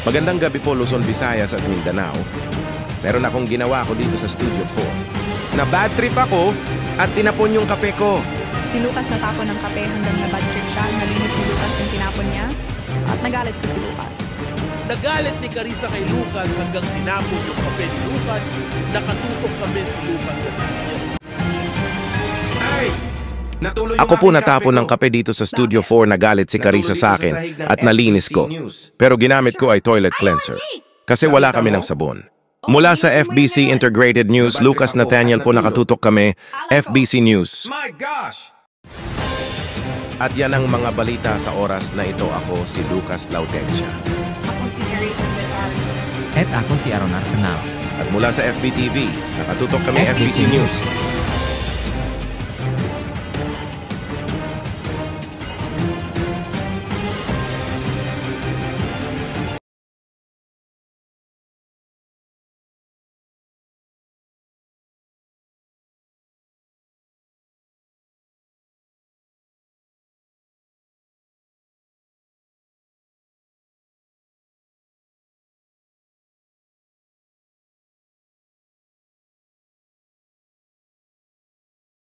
Magandang gabi po Luzon, Visayas at Mindanao. Meron akong ginawa ko dito sa Studio 4. Na bad trip ako at tinapon yung kape ko. Si Lucas natapon ng kape hanggang na bad trip siya. Nalinis ni Lucas yung tinapon niya. At nagalit ko si Lucas. Nagalit ni Carissa kay Lucas hanggang tinapon yung kape ni Lucas. Nakatutok kami si Lucas na tinapon. Ako po natapon ng kape dito sa Studio 4, nagalit si Carissa sa akin at nalinis ko. Pero ginamit ko ay toilet cleanser. Kasi wala kami ng sabon. Mula sa FBC Integrated News, Lucas Nathaniel po nakatutok kami, FBC News. At yan ang mga balita sa oras na ito. Ako si Lucas Lautencia. Ako si Carissa Villar. At ako si Aaron Arsenal. At mula sa FBTV, nakatutok kami FBC News.